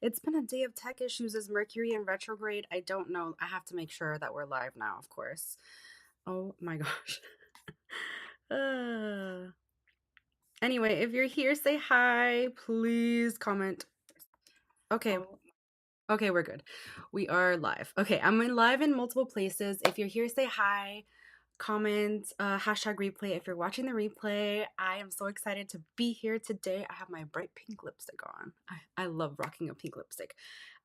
It's been a day of tech issues. Is Mercury in retrograde? I don't know. I have to make sure that we're live now, of course. Oh my gosh. Uh, anyway, if you're here, say hi. Please comment. Okay. Okay, we're good. We are live. Okay, I'm live in multiple places. If you're here, say hi. Comment, hashtag replay if you're watching the replay. I am so excited to be here today. I have my bright pink lipstick on. I love rocking a pink lipstick.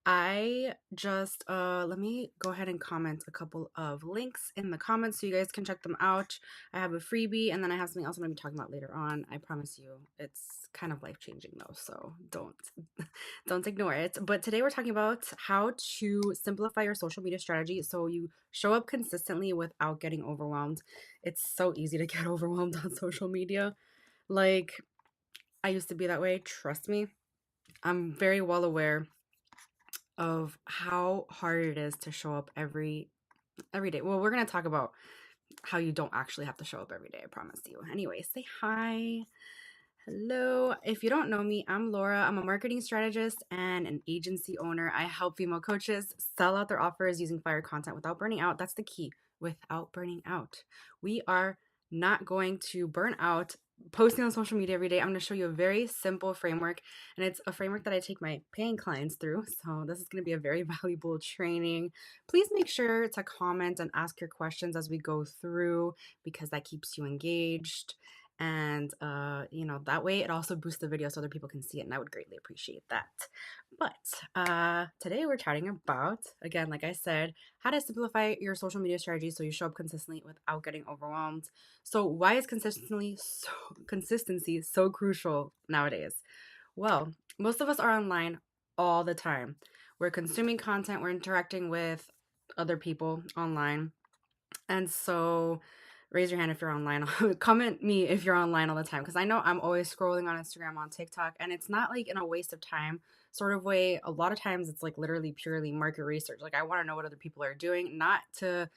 I just let me go ahead and comment a couple of links in the comments so you guys can check them out. I have a freebie and then I have something else I'm going to be talking about later on. I promise you it's kind of life-changing though, so don't ignore it. But today we're talking about how to simplify your social media strategy so you show up consistently without getting overwhelmed. It's so easy to get overwhelmed on social media. Like, I used to be that way, trust me. I'm very well aware of how hard it is to show up every day. Well, we're going to talk about how you don't actually have to show up every day, I promise you. Anyway, say hi. Hello. If you don't know me, I'm Laura. I'm a marketing strategist and an agency owner. I help female coaches sell out their offers using fire content without burning out. That's the key, without burning out. We are not going to burn out posting on social media every day. I'm going to show you a very simple framework, and it's a framework that I take my paying clients through. So this is going to be a very valuable training. Please make sure to comment and ask your questions as we go through because that keeps you engaged. And that way it also boosts the video so other people can see it, and I would greatly appreciate that. But today we're chatting about, again, like I said, how to simplify your social media strategy so you show up consistently without getting overwhelmed. So why is consistency so crucial nowadays? Well, most of us are online all the time. We're consuming content, we're interacting with other people online, and so raise your hand if you're online. Comment me if you're online all the time, because I know I'm always scrolling on Instagram, on TikTok, and it's not like in a waste of time sort of way. A lot of times it's like literally purely market research. Like, I want to know what other people are doing, not to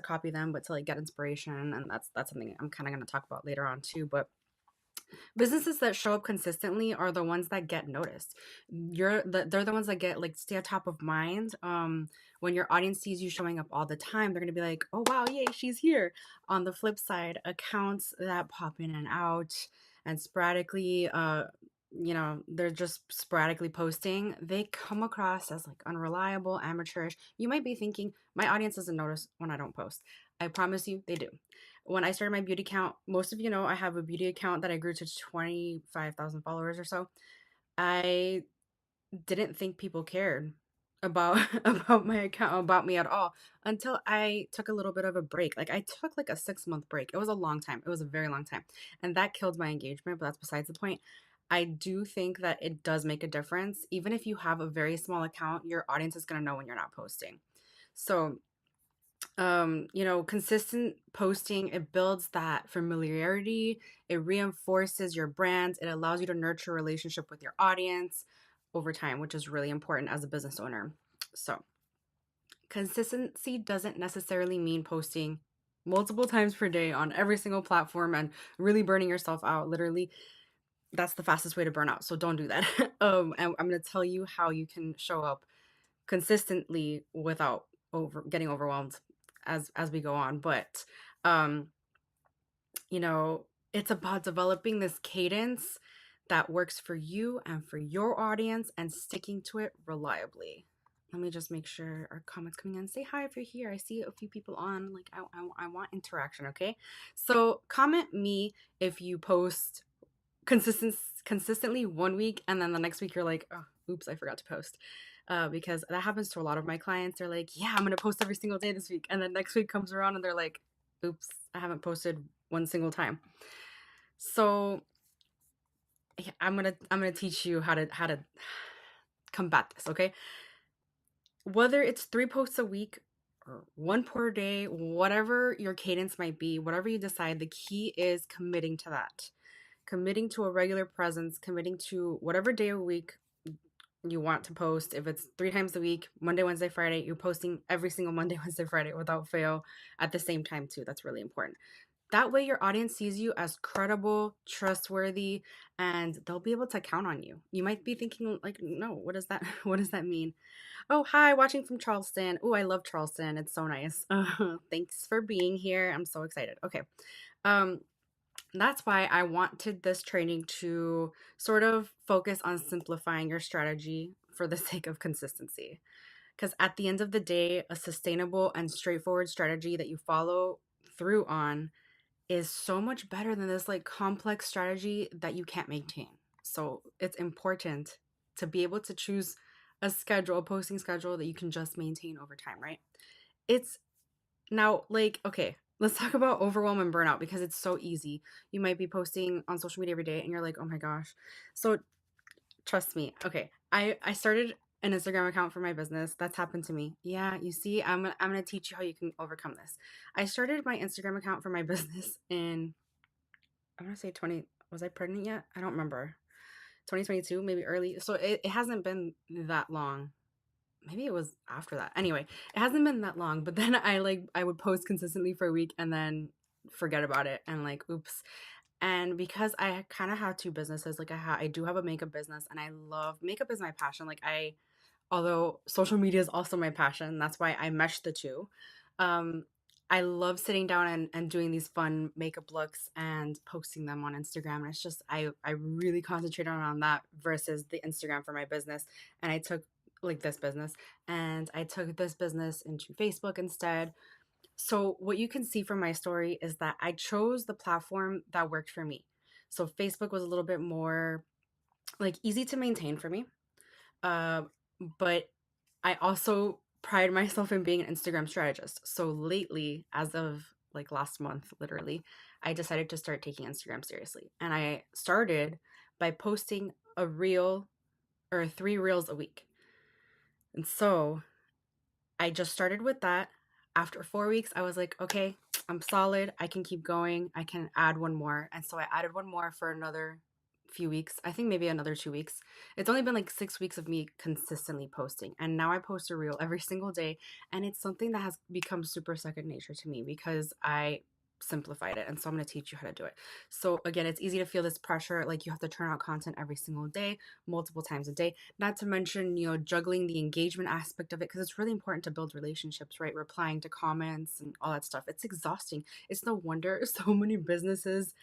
copy them, but to like get inspiration. And that's something I'm kind of going to talk about later on too. But businesses that show up consistently are the ones that get noticed. They're the ones that get like stay on top of mind. When your audience sees you showing up all the time, they're gonna be like, oh wow, yay, she's here. On the flip side, accounts that pop in and out and sporadically they're just sporadically posting, they come across as like unreliable, amateurish. You might be thinking, my audience doesn't notice when I don't post. I promise you they do. When I started my beauty account, most of you know I have a beauty account that I grew to 25,000 followers or so. I didn't think people cared about about my account, about me at all, until I took a little bit of a break. Like, I took like a 6 month break. It was a long time. It was a very long time. And that killed my engagement, but that's besides the point. I do think that it does make a difference. Even if you have a very small account, your audience is going to know when you're not posting. So consistent posting, it builds that familiarity, it reinforces your brand, it allows you to nurture a relationship with your audience over time, which is really important as a business owner. So consistency doesn't necessarily mean posting multiple times per day on every single platform and really burning yourself out. Literally, that's the fastest way to burn out, so don't do that. And I'm going to tell you how you can show up consistently without getting overwhelmed as we go on. But um you know it's about developing this cadence that works for you and for your audience and sticking to it reliably. Let me just make sure our comments coming in. Say hi if you're here. I see a few people on. Like, I want interaction. Okay, so comment me if you post consistently one week and then the next week you're like, oh, oops, I forgot to post. Because that happens to a lot of my clients. They're like, yeah, I'm gonna post every single day this week, and then next week comes around and they're like, oops, I haven't posted one single time. So yeah, I'm gonna teach you how to combat this. Okay, whether it's 3 posts a week or one per day, whatever your cadence might be, whatever you decide, the key is committing to that, committing to a regular presence, committing to whatever day a week you want to post. If it's 3 times a week, Monday, Wednesday, Friday, you're posting every single Monday, Wednesday, Friday without fail at the same time too. That's really important. That way your audience sees you as credible, trustworthy, and they'll be able to count on you. You might be thinking like, no, what does that what does that mean? Oh, hi, watching from Charleston. Oh, I love Charleston. It's so nice. Thanks for being here. I'm so excited. Okay. Um, that's why I wanted this training to sort of focus on simplifying your strategy for the sake of consistency. Because at the end of the day, a sustainable and straightforward strategy that you follow through on is so much better than this like complex strategy that you can't maintain. So it's important to be able to choose a schedule, a posting schedule that you can just maintain over time, right? It's now like, okay, let's talk about overwhelm and burnout because it's so easy. You might be posting on social media every day and you're like, oh my gosh. So trust me. Okay. I started an Instagram account for my business. That's happened to me. Yeah, you see, I'm gonna teach you how you can overcome this. I started my Instagram account for my business in I want to say 20, was I pregnant yet? I don't remember. 2022, maybe early. So it hasn't been that long. Maybe it was after that. Anyway, it hasn't been that long, but then I would post consistently for a week and then forget about it and like oops. And because I kind of have two businesses, like I do have a makeup business and I love makeup is my passion. Like I although social media is also my passion. That's why I mesh the two. Um, I love sitting down and doing these fun makeup looks and posting them on Instagram. And it's just, I really concentrate on that versus the Instagram for my business. And I took like this business and I took this business into Facebook instead. So, what you can see from my story is that I chose the platform that worked for me. So, Facebook was a little bit more like easy to maintain for me. Uh, but I also pride myself in being an Instagram strategist. So lately, as of like last month, literally, I decided to start taking Instagram seriously. And I started by posting a reel or three reels a week. And so I just started with that. After 4 weeks, I was like, okay, I'm solid. I can keep going. I can add one more. And so I added one more for another few weeks. I think maybe another 2 weeks. It's only been like 6 weeks of me consistently posting. And now I post a reel every single day. And it's something that has become super second nature to me because I simplified it. And so I'm going to teach you how to do it. So again, it's easy to feel this pressure like you have to turn out content every single day, multiple times a day. Not to mention, juggling the engagement aspect of it because it's really important to build relationships, right? Replying to comments and all that stuff. It's exhausting. It's no wonder so many businesses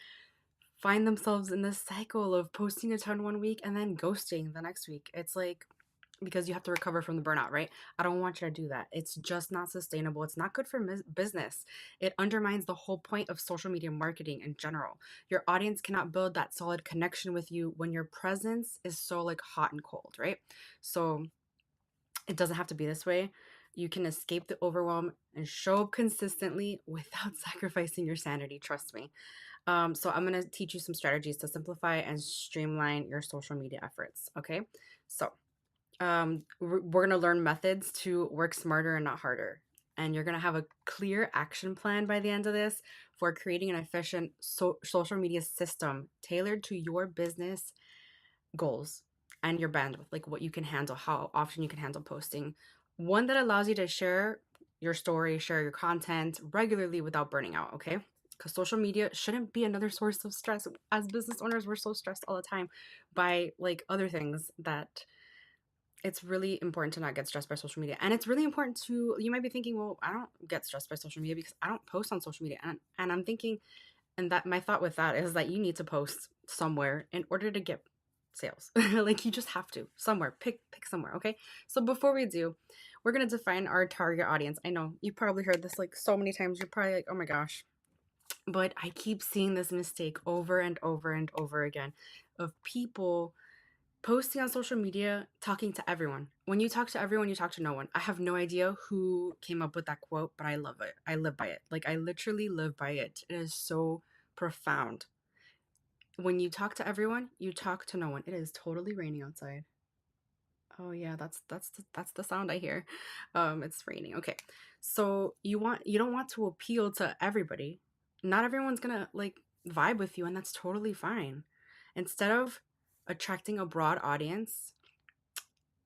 find themselves in this cycle of posting a ton one week and then ghosting the next week. It's like because you have to recover from the burnout, right? I don't want you to do that. It's just not sustainable. It's not good for business. It undermines the whole point of social media marketing in general. Your audience cannot build that solid connection with you when your presence is so like hot and cold, right? So it doesn't have to be this way. You can escape the overwhelm and show up consistently without sacrificing your sanity. Trust me. So I'm going to teach you some strategies to simplify and streamline your social media efforts. Okay. So we're going to learn methods to work smarter and not harder. And you're going to have a clear action plan by the end of this for creating an efficient social media system tailored to your business goals and your bandwidth, like what you can handle, how often you can handle posting. One that allows you to share your story, share your content regularly without burning out, okay? Because social media shouldn't be another source of stress. As business owners, we're so stressed all the time by like other things that it's really important to not get stressed by social media. And it's really important to, you might be thinking, well, I don't get stressed by social media because I don't post on social media. And I'm thinking, and that my thought with that is that you need to post somewhere in order to get sales. Like you just have to somewhere, pick somewhere. Okay. So before we do, we're going to define our target audience. I know you probably heard this like so many times. You're probably like, oh my gosh, but I keep seeing this mistake over and over and over again of people posting on social media, talking to everyone. When you talk to everyone, you talk to no one. I have no idea who came up with that quote, but I love it. I live by it. Like I literally live by it. It is so profound. When you talk to everyone, you talk to no one. It is totally raining outside. Oh yeah, that's the sound I hear. It's raining. Okay. So you don't want to appeal to everybody. Not everyone's gonna like vibe with you, and that's totally fine. Instead of attracting a broad audience,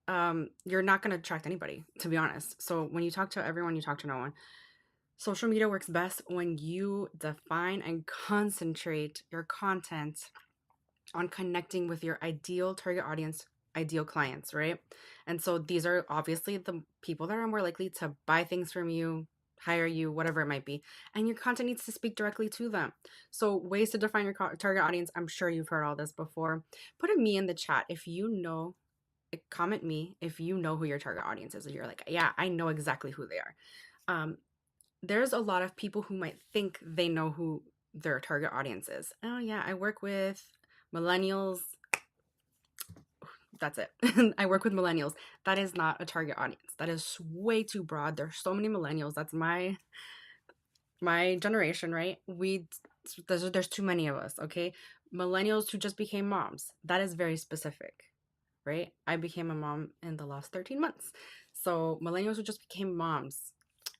you're not gonna attract anybody, to be honest. So when you talk to everyone, you talk to no one. Social media works best when you define and concentrate your content on connecting with your ideal target audience, ideal clients, right? And so these are obviously the people that are more likely to buy things from you, hire you, whatever it might be. And your content needs to speak directly to them. So, ways to define your target audience, I'm sure you've heard all this before. Put a me in the chat if you know, comment me if you know who your target audience is. And you're like, yeah, I know exactly who they are. There's a lot of people who might think they know who their target audience is. Oh, yeah, I work with millennials. That's it. I work with millennials. That is not a target audience. That is way too broad. There's so many millennials. That's my generation, right? There's too many of us, okay? Millennials who just became moms. That is very specific, right? I became a mom in the last 13 months. So, millennials who just became moms,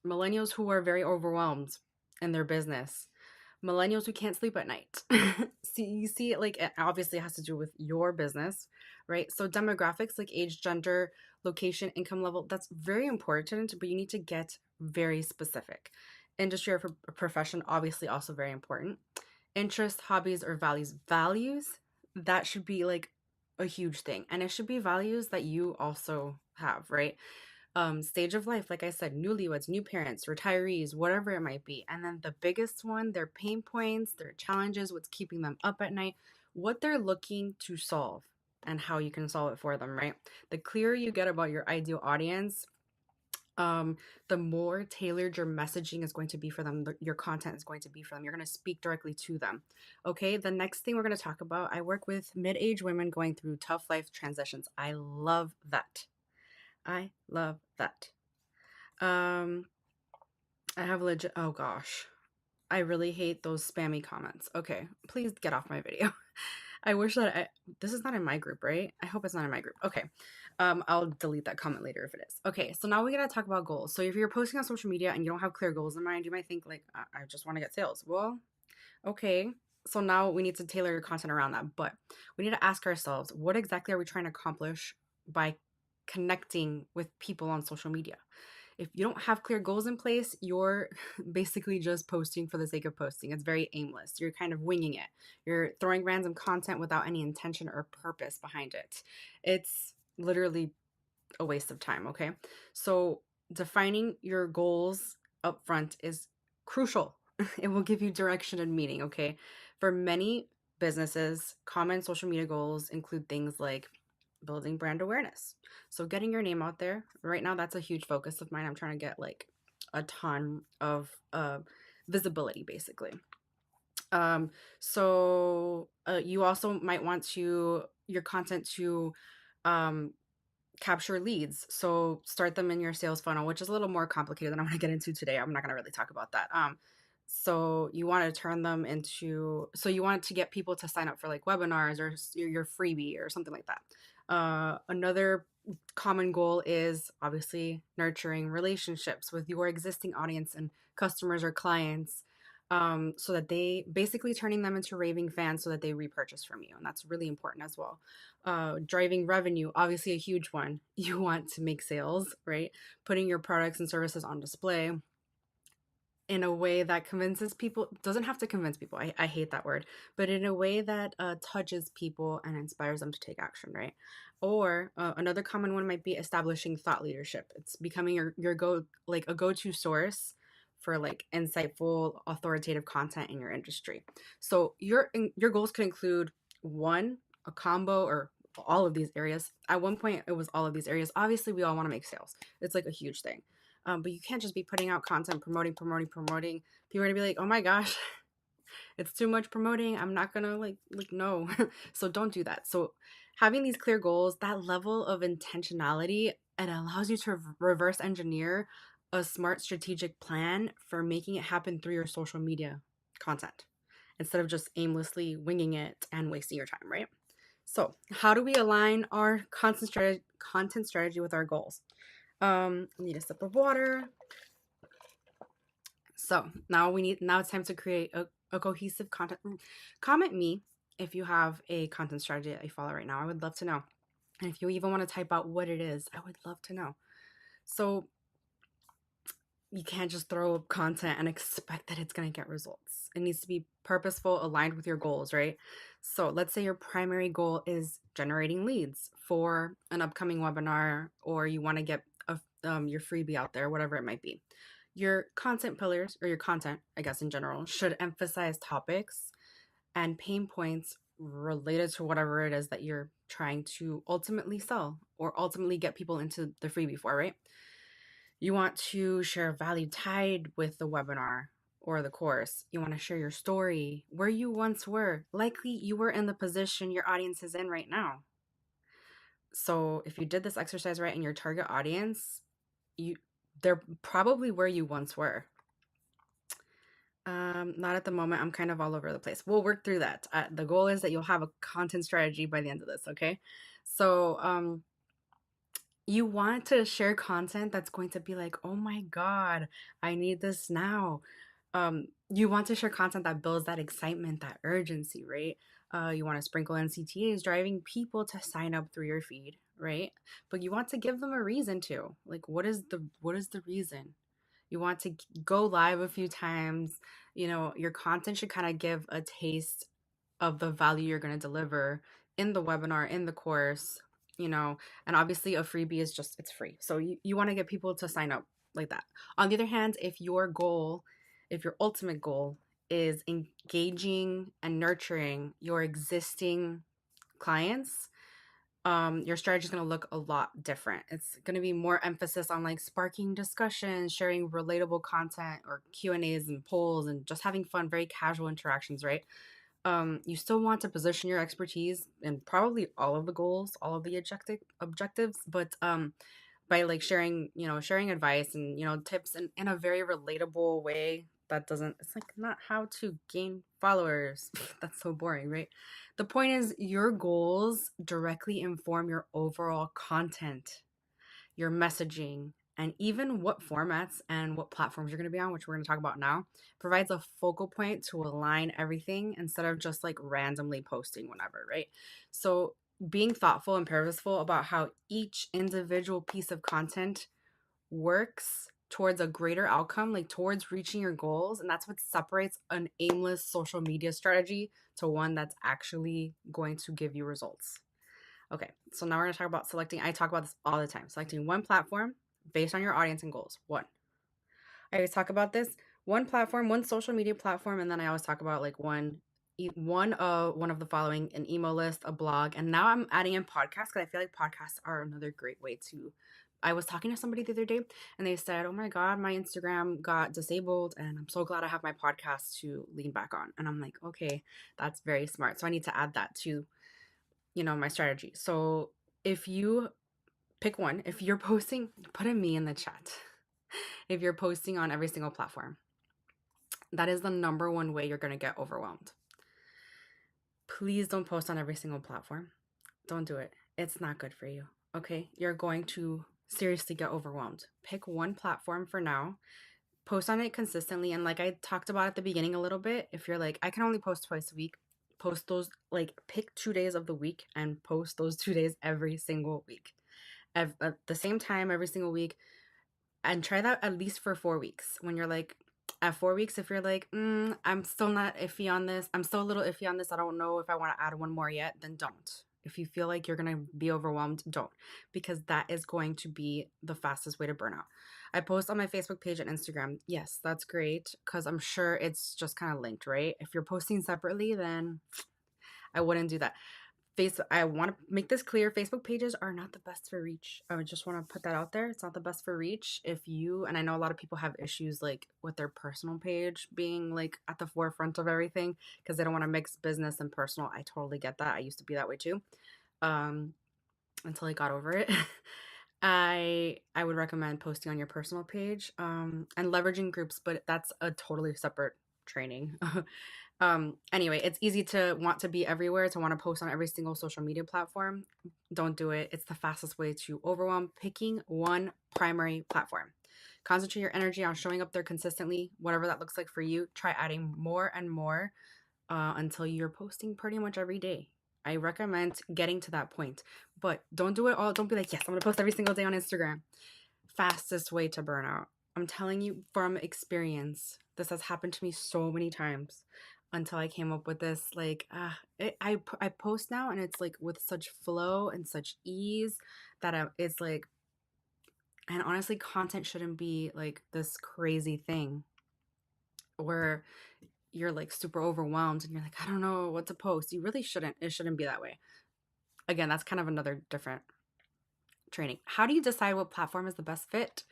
millennials who are very overwhelmed in their business, millennials who can't sleep at night. See, you see, like, it obviously has to do with your business, right? So demographics like age, gender, location, income level, that's very important, but you need to get very specific. Industry or profession, obviously also very important. Interests, hobbies, or values, that should be like a huge thing, and it should be values that you also have, right? Stage of life, like I said, newlyweds, new parents, retirees, whatever it might be. And then the biggest one, their pain points, their challenges, what's keeping them up at night, what they're looking to solve, and how you can solve it for them, right? The clearer you get about your ideal audience, the more tailored your messaging is going to be for them, your content is going to be for them. You're going to speak directly to them. Okay, the next thing we're going to talk about, I work with mid-age women going through tough life transitions. I love that. I love that. Um, I have legit. Oh gosh, I really hate those spammy comments. Okay, please get off my video. I wish that this is not in my group, right? I hope it's not in my group. Okay. I'll delete that comment later if it is. Okay, so now we gotta talk about goals. So if you're posting on social media and you don't have clear goals in mind, you might think like, I just want to get sales. Well, okay. So now we need to tailor your content around that. But we need to ask ourselves, what exactly are we trying to accomplish by connecting with people on social media? If you don't have clear goals in place, you're basically just posting for the sake of posting. It's very aimless. You're kind of winging it. You're throwing random content without any intention or purpose behind it. It's literally a waste of time, okay? So, defining your goals up front is crucial. It will give you direction and meaning, okay? For many businesses, common social media goals include things like building brand awareness. So getting your name out there. Right now that's a huge focus of mine. I'm trying to get like a ton of visibility basically. You also might want your content to um, capture leads. So start them in your sales funnel, which is a little more complicated than I'm going to get into today. I'm not going to really talk about that. So you want to turn them into, so you want to get people to sign up for like webinars or your freebie or something like that. Another common goal is obviously nurturing relationships with your existing audience and customers or clients, so that they basically turning them into raving fans so that they repurchase from you. And that's really important as well. Driving revenue, obviously a huge one. You want to make sales, right? Putting your products and services on display in a way that convinces people, doesn't have to convince people, I hate that word, but in a way that touches people and inspires them to take action, right? Or another common one might be establishing thought leadership. It's becoming your a go-to source for like insightful, authoritative content in your industry. So your goals could include one, a combo, or all of these areas. At one point it was all of these areas. Obviously we all want to make sales. It's like a huge thing. But you can't just be putting out content, promoting. People are gonna be like, oh my gosh, it's too much promoting. I'm not gonna no. So don't do that. So having these clear goals, that level of intentionality, it allows you to reverse engineer a smart strategic plan for making it happen through your social media content instead of just aimlessly winging it and wasting your time, right? So how do we align our content strategy with our goals? I need a sip of water. So now it's time to create a cohesive content. Comment me if you have a content strategy that you follow right now. I would love to know. And if you even want to type out what it is, I would love to know. So you can't just throw up content and expect that it's going to get results. It needs to be purposeful, aligned with your goals, right? So let's say your primary goal is generating leads for an upcoming webinar, or you want to get your freebie out there, whatever it might be. Your content pillars, or your content, I guess in general, should emphasize topics and pain points related to whatever it is that you're trying to ultimately sell or ultimately get people into the freebie for, right? You want to share value tied with the webinar or the course. You want to share your story, where you once were. Likely you were in the position your audience is in right now. So if you did this exercise right in your target audience, they're probably where you once were. Not at the moment. I'm kind of all over the place. We'll work through that. The goal is that you'll have a content strategy by the end of this, okay? So you want to share content that's going to be like, oh my God, I need this now. You want to share content that builds that excitement, that urgency, right? You want to sprinkle in CTAs, driving people to sign up through your feed, right? But you want to give them a reason to. Like, what is the reason? You want to go live a few times. You know, your content should kind of give a taste of the value you're going to deliver in the webinar, in the course, you know, and obviously a freebie is just, it's free. So you want to get people to sign up like that. On the other hand, if your ultimate goal is engaging and nurturing your existing clients, your strategy is going to look a lot different. It's going to be more emphasis on like sparking discussion, sharing relatable content or Q&As and polls, and just having fun, very casual interactions, right? You still want to position your expertise in probably all of the goals, all of the objectives, but by like sharing advice and, tips in a very relatable way that doesn't, it's like not how to gain followers. That's so boring, right? The point is your goals directly inform your overall content, your messaging, and even what formats and what platforms you're going to be on, which we're going to talk about now, provides a focal point to align everything instead of just like randomly posting whenever, right? So being thoughtful and purposeful about how each individual piece of content works towards a greater outcome, like towards reaching your goals. And that's what separates an aimless social media strategy to one that's actually going to give you results. Okay, so now we're going to talk about selecting. I talk about this all the time. Selecting one platform based on your audience and goals. One. I always talk about this. One platform, one social media platform, and then I always talk about like one of the following: an email list, a blog, and now I'm adding in podcasts because I feel like podcasts are another great way to. I was talking to somebody the other day and they said, "Oh my God, my Instagram got disabled and I'm so glad I have my podcast to lean back on." And I'm like, okay, that's very smart. So I need to add that to my strategy. So if you pick one, if you're posting, put a me in the chat. If you're posting on every single platform, that is the number one way you're going to get overwhelmed. Please don't post on every single platform. Don't do it. It's not good for you. Okay. You're going to seriously get overwhelmed. Pick one platform for now. Post on it consistently. And like I talked about at the beginning a little bit, if you're like, I can only post twice a week, post those, like pick 2 days of the week and post those 2 days every single week at the same time every single week, and try that at least for 4 weeks. When you're like at 4 weeks, if you're like, I'm still not iffy on this, I'm still a little iffy on this, I don't know if I want to add one more yet, then don't. If you feel like you're going to be overwhelmed, don't, because that is going to be the fastest way to burn out. I post on my Facebook page and Instagram. Yes, that's great, because I'm sure it's just kind of linked, right? If you're posting separately, then I wouldn't do that. I want to make this clear. Facebook pages are not the best for reach. I would just want to put that out there. It's not the best for reach. And I know a lot of people have issues like with their personal page being like at the forefront of everything because they don't want to mix business and personal. I totally get that. I used to be that way too. Until I got over it. I would recommend posting on your personal page and leveraging groups, but that's a totally separate training. Anyway, it's easy to want to be everywhere, to want to post on every single social media platform. Don't do it. It's the fastest way to overwhelm. Picking one primary platform. Concentrate your energy on showing up there consistently, whatever that looks like for you. Try adding more and more until you're posting pretty much every day. I recommend getting to that point, but don't do it all. Don't be like, yes, I'm going to post every single day on Instagram. Fastest way to burn out. I'm telling you from experience, this has happened to me so many times until I came up with this. Like, I post now and it's like with such flow and such ease that it's like, and honestly, content shouldn't be like this crazy thing where you're like super overwhelmed and you're like, I don't know what to post. You really shouldn't. It shouldn't be that way. Again, that's kind of another different training. How do you decide what platform is the best fit?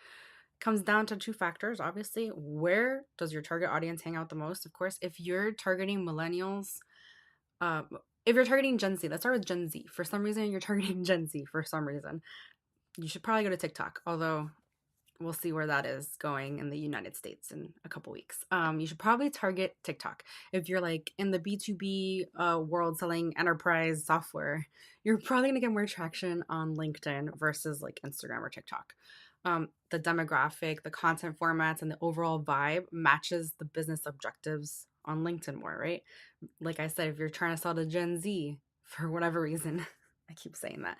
Comes down to two factors, obviously. Where does your target audience hang out the most? Of course, if you're targeting millennials, if you're targeting Gen Z, let's start with Gen Z. For some reason, you're targeting Gen Z for some reason. You should probably go to TikTok, although we'll see where that is going in the United States in a couple weeks. You should probably target TikTok. If you're like in the B2B world selling enterprise software, you're probably gonna get more traction on LinkedIn versus like Instagram or TikTok. The demographic, the content formats, and the overall vibe matches the business objectives on LinkedIn more, right? Like I said, if you're trying to sell to Gen Z for whatever reason, I keep saying that.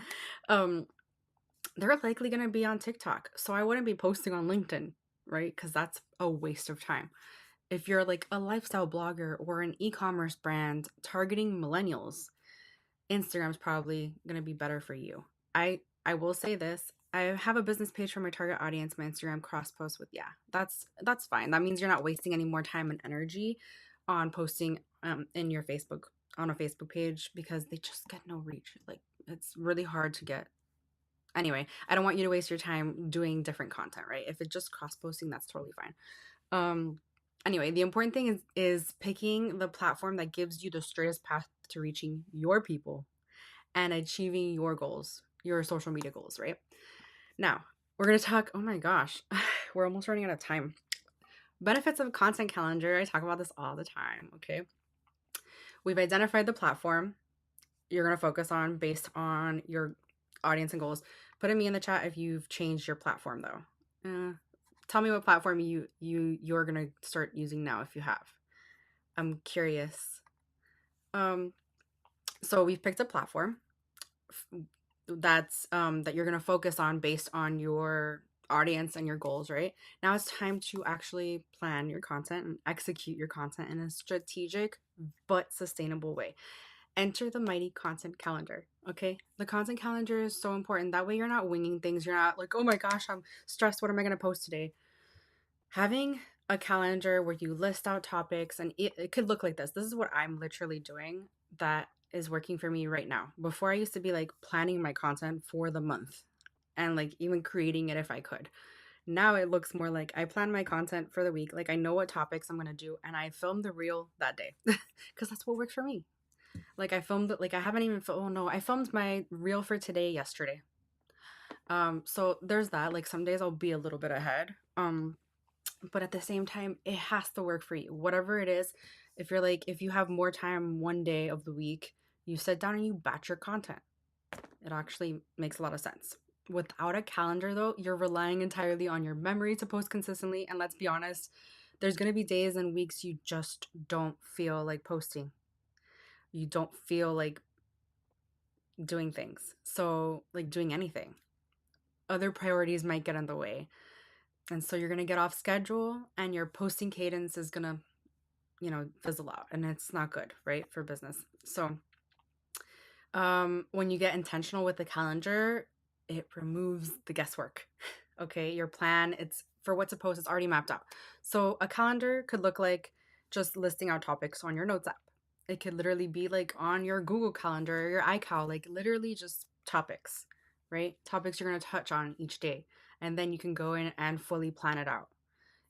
They're likely going to be on TikTok. So I wouldn't be posting on LinkedIn, right? Because that's a waste of time. If you're like a lifestyle blogger or an e-commerce brand targeting millennials, Instagram's probably going to be better for you. I will say this. I have a business page for my target audience, my Instagram cross post with, yeah, that's fine. That means you're not wasting any more time and energy on posting in your Facebook on a Facebook page because they just get no reach. Like it's really hard to get. Anyway, I don't want you to waste your time doing different content, right? If it's just cross posting, that's totally fine. Um anyway, the important thing is picking the platform that gives you the straightest path to reaching your people and achieving your goals, your social media goals, right? Now, we're going to talk, oh my gosh, we're almost running out of time. Benefits of content calendar. I talk about this all the time, okay? We've identified the platform you're going to focus on based on your audience and goals. Put a me in the chat if you've changed your platform though. Tell me what platform you're going to start using now if you have. I'm curious. So we've picked a platform that's that you're going to focus on based on your audience and your goals, right? Now it's time to actually plan your content and execute your content in a strategic but sustainable way. Enter the mighty content calendar. Okay, the content calendar is so important. That way you're not winging things. You're not like, oh my gosh, I'm stressed, what am I going to post today? Having a calendar where you list out topics, and it could look like this is what I'm literally doing that is working for me right now. Before, I used to be like planning my content for the month and like even creating it if I could. Now it looks more like I plan my content for the week. Like I know what topics I'm going to do and I film the reel that day because that's what works for me. Like I filmed it, like I haven't even, oh no, I filmed my reel for today yesterday. So there's that. Like some days I'll be a little bit ahead. But at the same time, it has to work for you. Whatever it is, if you have more time one day of the week, you sit down and you batch your content. It actually makes a lot of sense. Without a calendar though, you're relying entirely on your memory to post consistently. And let's be honest, there's going to be days and weeks you just don't feel like posting. You don't feel like doing things. So, like doing anything. Other priorities might get in the way. And so you're going to get off schedule and your posting cadence is going to, fizzle out and it's not good, right? For business. So, when you get intentional with the calendar, it removes the guesswork. Okay. Your plan, it's for what to post, it's already mapped out. So a calendar could look like just listing out topics on your notes app. It could literally be like on your Google Calendar or your iCal, like literally just topics, right? Topics you're going to touch on each day. And then you can go in and fully plan it out.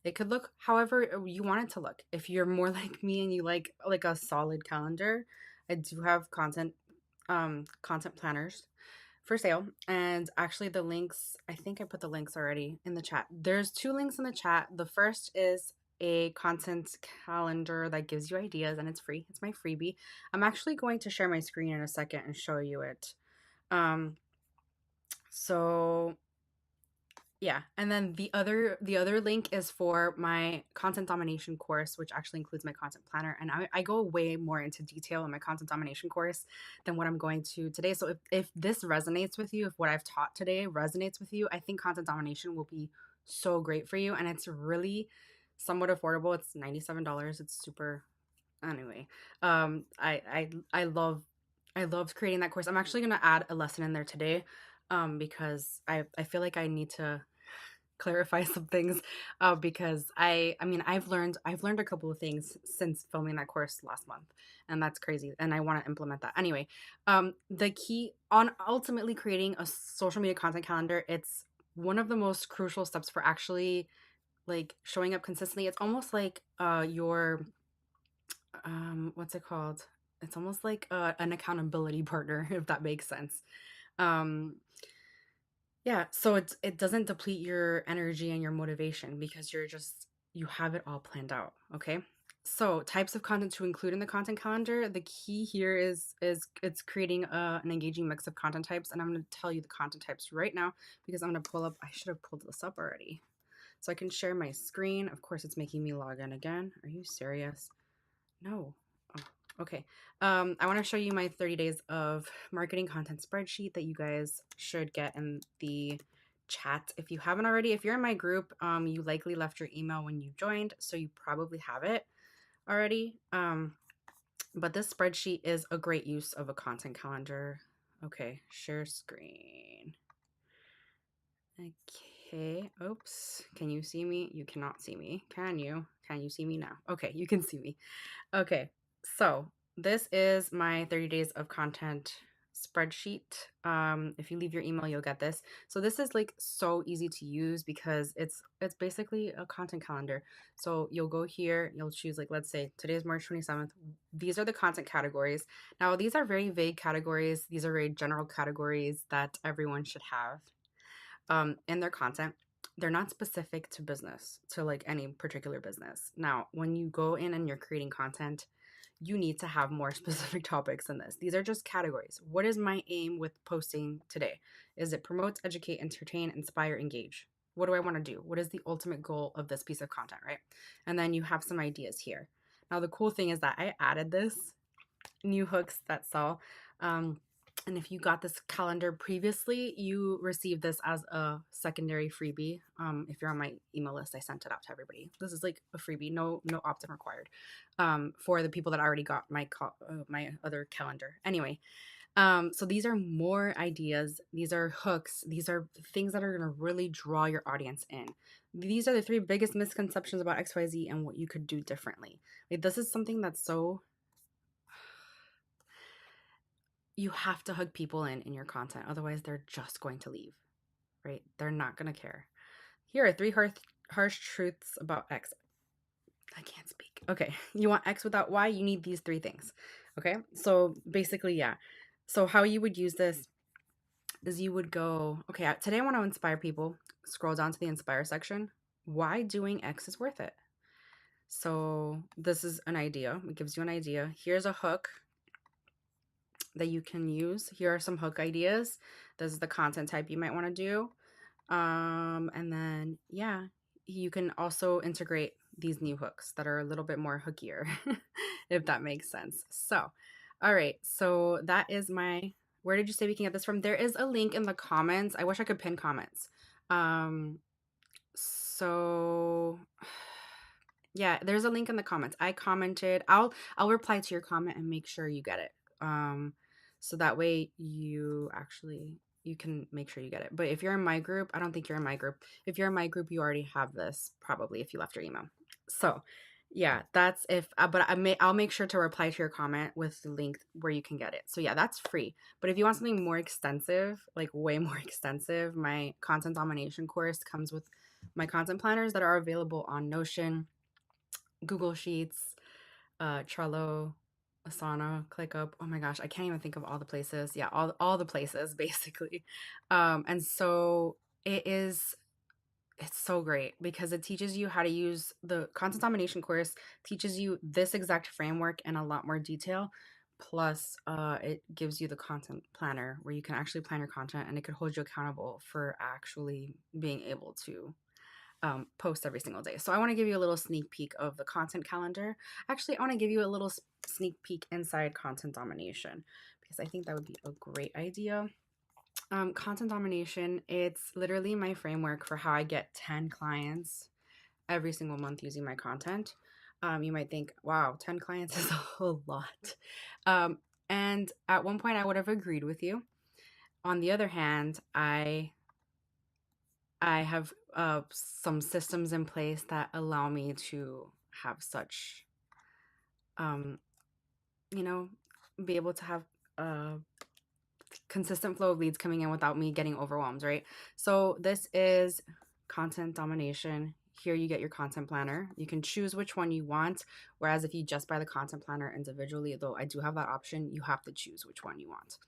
It could look however you want it to look. If you're more like me and you like a solid calendar, I do have content planners for sale. And actually the links, I think I put the links already in the chat. There's two links in the chat. The first is a content calendar that gives you ideas and it's free. It's my freebie. I'm actually going to share my screen in a second and show you it. So yeah, and then the other link is for my content domination course, which actually includes my content planner, and I go way more into detail in my content domination course than what I'm going to today. So if this resonates with you, if what I've taught today resonates with you, I think content domination will be so great for you, and it's really somewhat affordable. It's $97. It's super anyway. I love creating that course. I'm actually gonna add a lesson in there today, because I feel like I need to clarify some things, because I mean I've learned a couple of things since filming that course last month, and that's crazy, and I want to implement that anyway. The key on ultimately creating a social media content calendar, it's one of the most crucial steps for actually like showing up consistently. It's almost like your what's it called, it's almost like an accountability partner, if that makes sense. um yeah, so it doesn't deplete your energy and your motivation because you have it all planned out, okay? So, types of content to include in the content calendar. The key here is it's creating an engaging mix of content types, and I'm going to tell you the content types right now because I'm going to pull up. I should have pulled this up already, so I can share my screen. Of course, it's making me log in again. Are you serious? No. Oh, okay. I want to show you my 30 days of marketing content spreadsheet that you guys should get in the chat. If you haven't already, if you're in my group, you likely left your email when you joined, so you probably have it already. But this spreadsheet is a great use of a content calendar. Okay, share screen. Okay, oops. Can you see me? You cannot see me. Can you? Can you see me now? Okay, you can see me. Okay, so this is my 30 days of content spreadsheet. If you leave your email, you'll get this. So this is like so easy to use because it's basically a content calendar. So you'll go here, you'll choose, like, let's say today is March 27th. These are the content categories. Now, these are very vague categories. These are very general categories that everyone should have in their content. They're not specific to business, to like any particular business. Now, when you go in and you're creating content, you need to have more specific topics than this. These are just categories. What is my aim with posting today? Is it promote, educate, entertain, inspire, engage? What do I want to do? What is the ultimate goal of this piece of content, right? And then you have some ideas here. Now, the cool thing is that I added this new hooks that sell. And if you got this calendar previously, you received this as a secondary freebie. If you're on my email list, I sent it out to everybody. This is like a freebie, no opt-in required, for the people that already got my other calendar. Anyway, so these are more ideas. These are hooks. These are things that are going to really draw your audience in. These are the three biggest misconceptions about XYZ and what you could do differently. Like, this is something that's so, you have to hug people in your content. Otherwise, they're just going to leave, right? They're not going to care. Here are three harsh truths about X. I can't speak. Okay. You want X without Y? You need these three things. Okay. So basically, yeah. So how you would use this is you would go, okay, today I want to inspire people. Scroll down to the inspire section. Why doing X is worth it. So this is an idea. It gives you an idea. Here's a hook that you can use. Here are some hook ideas. This is the content type you might want to do. And then, yeah, you can also integrate these new hooks that are a little bit more hookier, if that makes sense. So, all right. So that is where did you say we can get this from? There is a link in the comments. I wish I could pin comments. So yeah, there's a link in the comments. I commented. I'll reply to your comment and make sure you get it. So that way you can make sure you get it. But if you're in my group, I don't think you're in my group. If you're in my group, you already have this probably if you left your email. So yeah, that's but I'll make sure to reply to your comment with the link where you can get it. So yeah, that's free. But if you want something more extensive, like way more extensive, my content domination course comes with my content planners that are available on Notion, Google Sheets, Trello, Asana, ClickUp. Oh my gosh, I can't even think of all the places. Yeah, all the places basically. And so it's so great because it teaches you how to use the content domination course, teaches you this exact framework in a lot more detail. Plus, it gives you the content planner where you can actually plan your content, and it could hold you accountable for actually being able to post every single day. So I want to give you a little sneak peek of the content calendar. Actually, I want to give you a little sneak peek inside content domination because I think that would be a great idea. Content domination, it's literally my framework for how I get 10 clients every single month using my content. You might think, wow, 10 clients is a lot. Um, and at one point, I would have agreed with you. On the other hand, I have some systems in place that allow me to have such, um, you know, be able to have a consistent flow of leads coming in without me getting overwhelmed, right? So this is content domination. Here you get your content planner. You can choose which one you want. Whereas if you just buy the content planner individually, though I do have that option, you have to choose which one you want.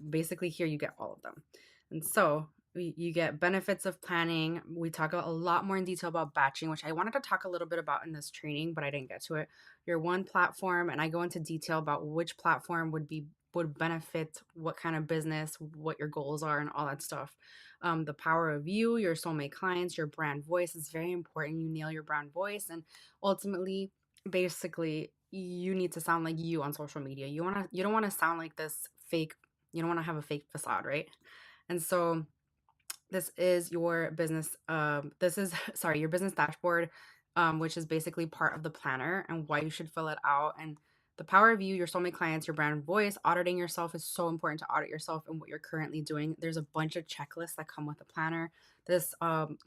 Basically, here you get all of them. And so you get benefits of planning. We talk a lot more in detail about batching, which I wanted to talk a little bit about in this training, but I didn't get to it. Your one platform, and I go into detail about which platform would benefit what kind of business, what your goals are, and all that stuff. The power of you, your soulmate clients, your brand voice is very important. You nail your brand voice, and ultimately, basically, you need to sound like you on social media. You don't want to sound like this fake. You don't want to have a fake facade, right? And so this is your business. This is sorry, your business dashboard, which is basically part of the planner and why you should fill it out. And the power of you, your soulmate clients, your brand voice, auditing yourself is so important to audit yourself and what you're currently doing. There's a bunch of checklists that come with the planner. This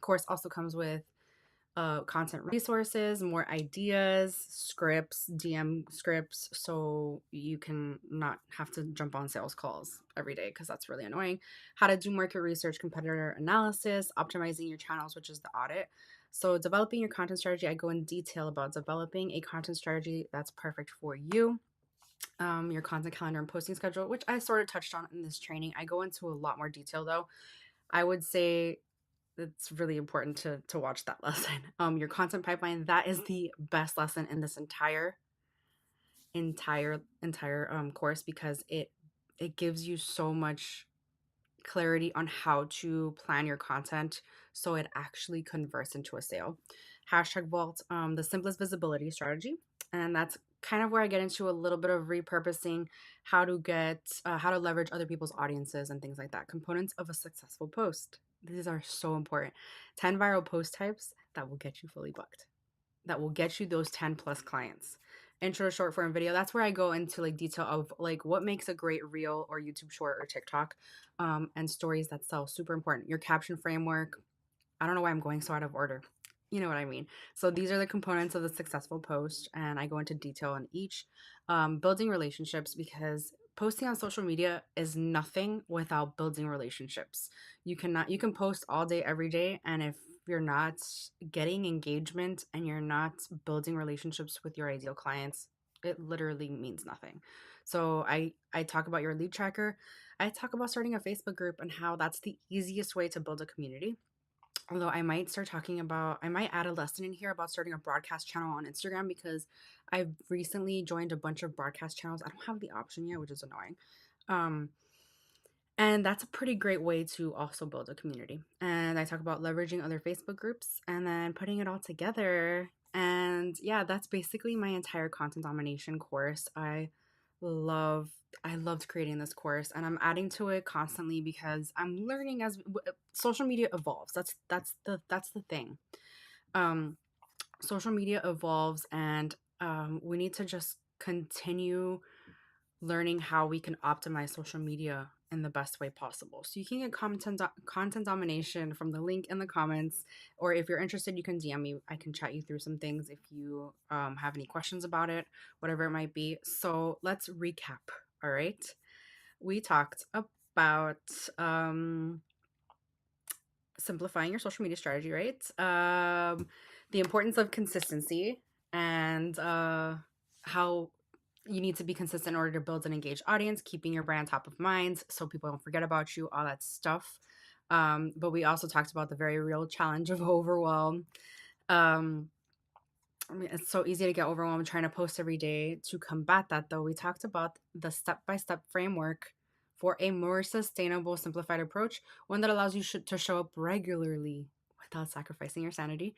course also comes with content resources, more ideas, scripts, DM scripts, so you can not have to jump on sales calls every day because that's really annoying. How to do market research, competitor analysis, optimizing your channels, which is the audit. So, developing your content strategy, I go in detail about developing a content strategy that's perfect for you. Your content calendar and posting schedule, which I sort of touched on in this training. I go into a lot more detail though. I would say it's really important to watch that lesson. Your content pipeline, that is the best lesson in this entire course because it gives you so much clarity on how to plan your content so it actually converts into a sale. Hashtag vault, the simplest visibility strategy, and that's kind of where I get into a little bit of repurposing, how to leverage other people's audiences and things like that. Components of a successful post. These are so important. 10 viral post types that will get you fully booked, that will get you those 10 plus clients. Intro to short form video, that's where I go into like detail of like what makes a great reel or YouTube short or TikTok, and stories that sell. Super important. Your caption framework. I don't know why I'm going so out of order. You know what I mean. So these are the components of the successful post, and I go into detail on each. Building relationships, because posting on social media is nothing without building relationships. You can post all day every day, and if you're not getting engagement and you're not building relationships with your ideal clients, it literally means nothing. So I talk about your lead tracker. I talk about starting a Facebook group and how that's the easiest way to build a community. Although I might add a lesson in here about starting a broadcast channel on Instagram because I've recently joined a bunch of broadcast channels. I don't have the option yet, which is annoying. Um, and that's a pretty great way to also build a community. And I talk about leveraging other Facebook groups and then putting it all together. And yeah, that's basically my entire content domination course. Love I loved creating this course and I'm adding to it constantly because I'm learning as social media evolves. That's the thing. Um Social media evolves and we need to just continue learning how we can optimize social media in the best way possible. So you can get content domination from the link in the comments, or if you're interested, you can DM me. I can chat you through some things if you have any questions about it, whatever it might be. So let's recap. All right, we talked about simplifying your social media strategy, right? The importance of consistency and how you need to be consistent in order to build an engaged audience, keeping your brand top of mind so people don't forget about you, all that stuff. But we also talked about the very real challenge of overwhelm. I mean, it's so easy to get overwhelmed trying to post every day. To combat that, though, we talked about the step-by-step framework for a more sustainable, simplified approach, one that allows you to show up regularly without sacrificing your sanity.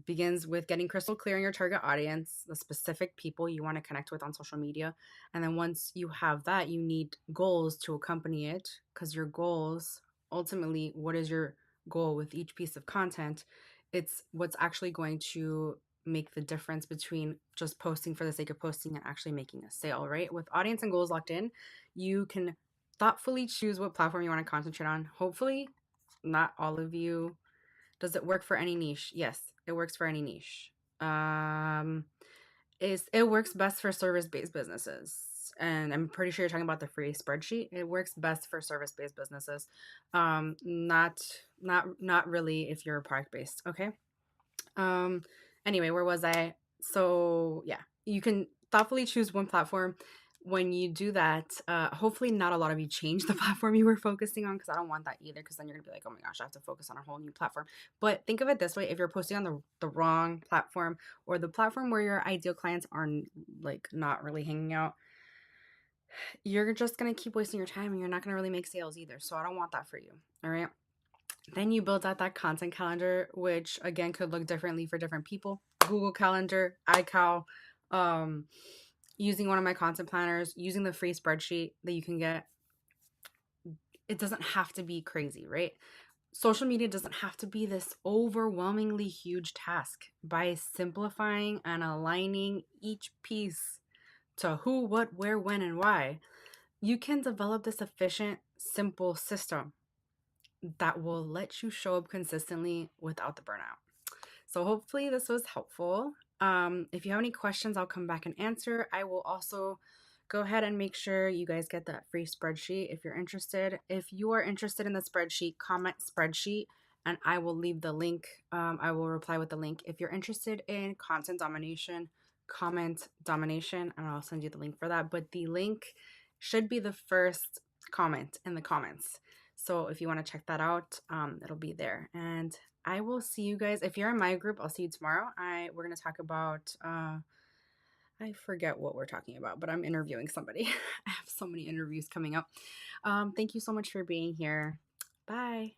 Begins with getting crystal clear on your target audience, the specific people you want to connect with on social media. And then once you have that, you need goals to accompany it, because your goals, ultimately, what is your goal with each piece of content? It's what's actually going to make the difference between just posting for the sake of posting and actually making a sale, right? With audience and goals locked in, you can thoughtfully choose what platform you want to concentrate on. Hopefully, not all of you. Does it work for any niche? Yes, it works for any niche. It works best for service-based businesses. And I'm pretty sure you're talking about the free spreadsheet. It works best for service-based businesses. Not really if you're product-based, okay? Um, anyway, where was I? So yeah, you can thoughtfully choose one platform. When you do that, hopefully not a lot of you change the platform you were focusing on, because I don't want that either, because then you're gonna be like, oh my gosh, I have to focus on a whole new platform. But think of it this way: if you're posting on the wrong platform, or the platform where your ideal clients are like not really hanging out, you're just gonna keep wasting your time and you're not gonna really make sales either. So I don't want that for you. All right. Then you build out that content calendar, which again could look differently for different people. Google Calendar, iCal, using one of my content planners, using the free spreadsheet that you can get. It doesn't have to be crazy, right? Social media doesn't have to be this overwhelmingly huge task. By simplifying and aligning each piece to who, what, where, when, and why, you can develop this efficient, simple system that will let you show up consistently without the burnout. So hopefully this was helpful. If you have any questions, I'll come back and answer. I will also go ahead and make sure you guys get that free spreadsheet if you're interested. If you are interested in the spreadsheet, comment spreadsheet and I will leave the link. I will reply with the link. If you're interested in content domination, comment domination, and I'll send you the link for that. But the link should be the first comment in the comments. So if you want to check that out, it'll be there. And I will see you guys. If you're in my group, I'll see you tomorrow. We're going to talk about, I forget what we're talking about, but I'm interviewing somebody. I have so many interviews coming up. Thank you so much for being here. Bye.